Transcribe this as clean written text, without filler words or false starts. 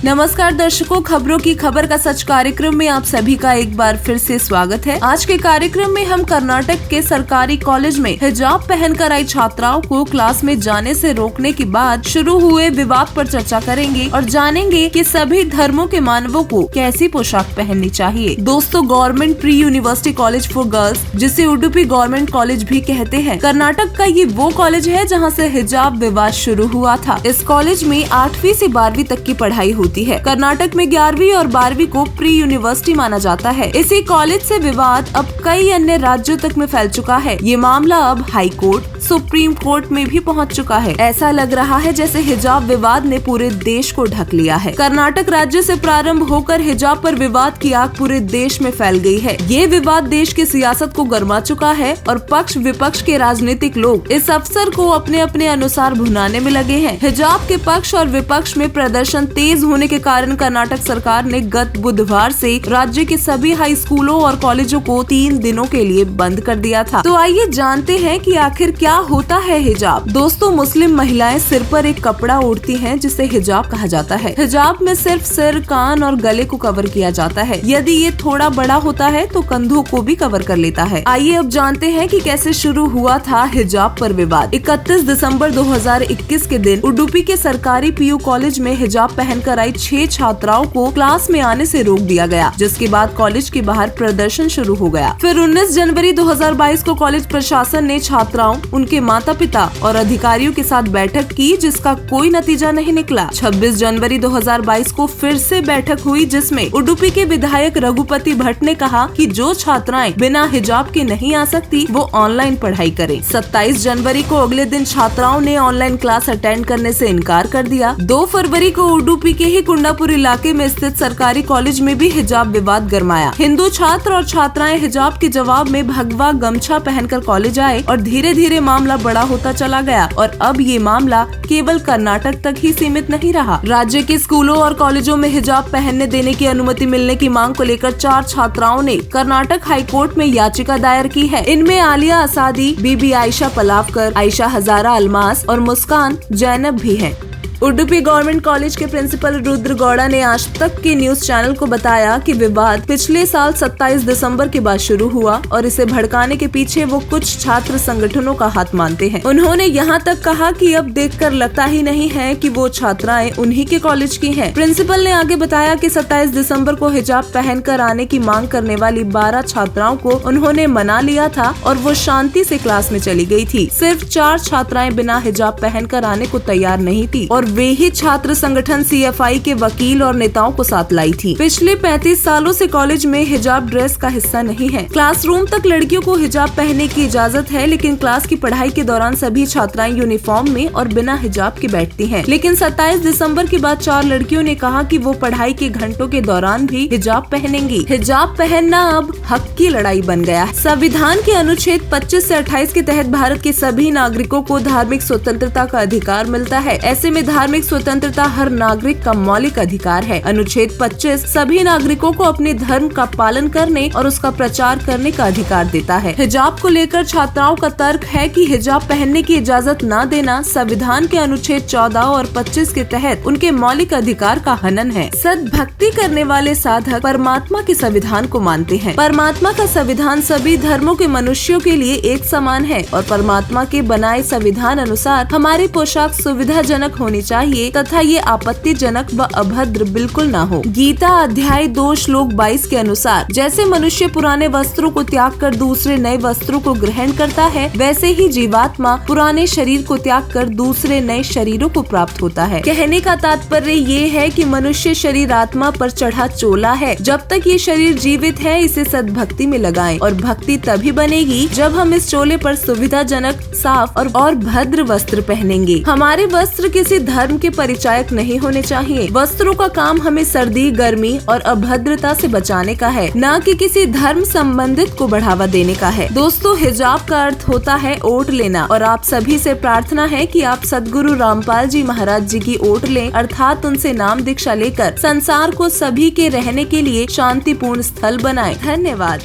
नमस्कार दर्शकों, खबरों की खबर का सच कार्यक्रम में आप सभी का एक बार फिर से स्वागत है। आज के कार्यक्रम में हम कर्नाटक के सरकारी कॉलेज में हिजाब पहनकर आई छात्राओं को क्लास में जाने से रोकने के बाद शुरू हुए विवाद पर चर्चा करेंगे और जानेंगे कि सभी धर्मों के मानवों को कैसी पोशाक पहननी चाहिए। दोस्तों, government pre university college for girls, जिसे उडुपी गवर्नमेंट कॉलेज भी कहते हैं, कर्नाटक का ये वो कॉलेज है जहाँ से हिजाब विवाद शुरू हुआ था। इस कॉलेज में 8वीं से 12वीं तक की पढ़ाई होती है। कर्नाटक में 11वीं और 12वीं को प्री यूनिवर्सिटी माना जाता है। इसी कॉलेज से विवाद अब कई अन्य राज्यों तक में फैल चुका है। ये मामला अब हाई कोर्ट, सुप्रीम कोर्ट में भी पहुंच चुका है। ऐसा लग रहा है जैसे हिजाब विवाद ने पूरे देश को ढक लिया है। कर्नाटक राज्य से प्रारंभ होकर हिजाब पर विवाद की आग पूरे देश में फैल गई है। ये विवाद देश की सियासत को गरमा चुका है और पक्ष विपक्ष के राजनीतिक लोग इस अवसर को अपने अपने अनुसार भुनाने में लगे हैं। हिजाब के पक्ष और विपक्ष में प्रदर्शन तेज होने के कारण कर्नाटक सरकार ने गत बुधवार से राज्य के सभी हाई स्कूलों और कॉलेजों को 3 दिनों के लिए बंद कर दिया था। तो आइए जानते हैं कि आखिर क्या होता है हिजाब। दोस्तों, मुस्लिम महिलाएं सिर पर एक कपड़ा ओढ़ती हैं जिसे हिजाब कहा जाता है। हिजाब में सिर्फ सिर, कान और गले को कवर किया जाता है। यदि ये थोड़ा बड़ा होता है तो कंधों को भी कवर कर लेता है। आइए अब जानते हैं कि कैसे शुरू हुआ था हिजाब पर विवाद। 31 दिसंबर 2021 के दिन उडुपी के सरकारी पीयू कॉलेज में हिजाब पहनकर आई 6 छात्राओं को क्लास में आने से रोक दिया गया, जिसके बाद कॉलेज के बाहर प्रदर्शन शुरू हो गया। फिर 19 जनवरी 2022 को कॉलेज प्रशासन ने छात्राओं, उनके माता पिता और अधिकारियों के साथ बैठक की, जिसका कोई नतीजा नहीं निकला। 26 जनवरी 2022 को फिर से बैठक हुई, जिसमें उडुपी के विधायक रघुपति भट्ट ने कहा कि जो छात्राएं बिना हिजाब के नहीं आ सकती वो ऑनलाइन पढ़ाई करें। 27 जनवरी को अगले दिन छात्राओं ने ऑनलाइन क्लास अटेंड करने से इनकार कर दिया। 2 फरवरी को उडुपी के ही कुंडापुर इलाके में स्थित सरकारी कॉलेज में भी हिजाब विवाद गरमाया। हिंदू छात्र और छात्राएं हिजाब के जवाब में भगवा गमछा पहनकर कॉलेज आए और धीरे धीरे मामला बड़ा होता चला गया और अब ये मामला केवल कर्नाटक तक ही सीमित नहीं रहा। राज्य के स्कूलों और कॉलेजों में हिजाब पहनने देने की अनुमति मिलने की मांग को लेकर 4 छात्राओं ने कर्नाटक हाई कोर्ट में याचिका दायर की है। इनमें आलिया असादी, बीबी आयशा पलावकर, आयशा हजारा अल्मास और मुस्कान जैनब भी हैं। उडुपी गवर्नमेंट कॉलेज के प्रिंसिपल रुद्र गौड़ा ने आज तक के न्यूज चैनल को बताया कि विवाद पिछले साल 27 दिसंबर के बाद शुरू हुआ और इसे भड़काने के पीछे वो कुछ छात्र संगठनों का हाथ मानते हैं। उन्होंने यहाँ तक कहा कि अब देखकर लगता ही नहीं है कि वो छात्राएं उन्हीं के कॉलेज की हैं। प्रिंसिपल ने आगे बताया कि 27 दिसंबर को हिजाब पहनकर आने की मांग करने वाली 12 छात्राओं को उन्होंने मना लिया था और वो शांति से क्लास में चली गई थी। सिर्फ 4 छात्राएं बिना हिजाब पहनकर आने को तैयार नहीं थी और वे ही छात्र संगठन CFI के वकील और नेताओं को साथ लाई थी। पिछले 35 सालों से कॉलेज में हिजाब ड्रेस का हिस्सा नहीं है। क्लासरूम तक लड़कियों को हिजाब पहनने की इजाजत है, लेकिन क्लास की पढ़ाई के दौरान सभी छात्राएं यूनिफॉर्म में और बिना हिजाब के बैठती हैं। लेकिन 27 दिसंबर के बाद 4 लड़कियों ने कहा कि वो पढ़ाई के घंटों के दौरान भी हिजाब पहनेंगी। हिजाब पहनना अब हक की लड़ाई बन गया है। संविधान के अनुच्छेद 25 से 28 के तहत भारत के सभी नागरिकों को धार्मिक स्वतंत्रता का अधिकार मिलता है। ऐसे में धार्मिक स्वतंत्रता हर नागरिक का मौलिक अधिकार है। अनुच्छेद 25 सभी नागरिकों को अपने धर्म का पालन करने और उसका प्रचार करने का अधिकार देता है। हिजाब को लेकर छात्राओं का तर्क है कि हिजाब पहनने की इजाजत न देना संविधान के अनुच्छेद 14 और 25 के तहत उनके मौलिक अधिकार का हनन है। सद्भक्ति करने वाले साधक परमात्मा के संविधान को मानते हैं। परमात्मा का संविधान सभी धर्मों के मनुष्यों के लिए एक समान है और परमात्मा के बनाए संविधान अनुसार हमारी पोशाक सुविधाजनक होनी चाहिए तथा ये आपत्तिजनक व अभद्र बिल्कुल न हो। गीता अध्याय 2 श्लोक 22 के अनुसार जैसे मनुष्य पुराने वस्त्रों को त्याग कर दूसरे नए वस्त्रों को ग्रहण करता है, वैसे ही जीवात्मा पुराने शरीर को त्याग कर दूसरे नए शरीरों को प्राप्त होता है। कहने का तात्पर्य ये है कि मनुष्य शरीर आत्मा पर चढ़ा चोला है। जब तक ये शरीर जीवित है, इसे सद्भक्ति में लगाएं और भक्ति तभी बनेगी जब हम इस चोले पर सुविधाजनक, साफ और भद्र वस्त्र पहनेंगे। हमारे वस्त्र किसी धर्म के परिचायक नहीं होने चाहिए। वस्त्रों का काम हमें सर्दी, गर्मी और अभद्रता से बचाने का है, न कि किसी धर्म संबंधित को बढ़ावा देने का है। दोस्तों, हिजाब का अर्थ होता है ओट लेना और आप सभी से प्रार्थना है कि आप सद्गुरु रामपाल जी महाराज जी की ओट लें, अर्थात उनसे नाम दीक्षा लेकर संसार को सभी के रहने के लिए शांतिपूर्ण स्थल बनाएं। धन्यवाद।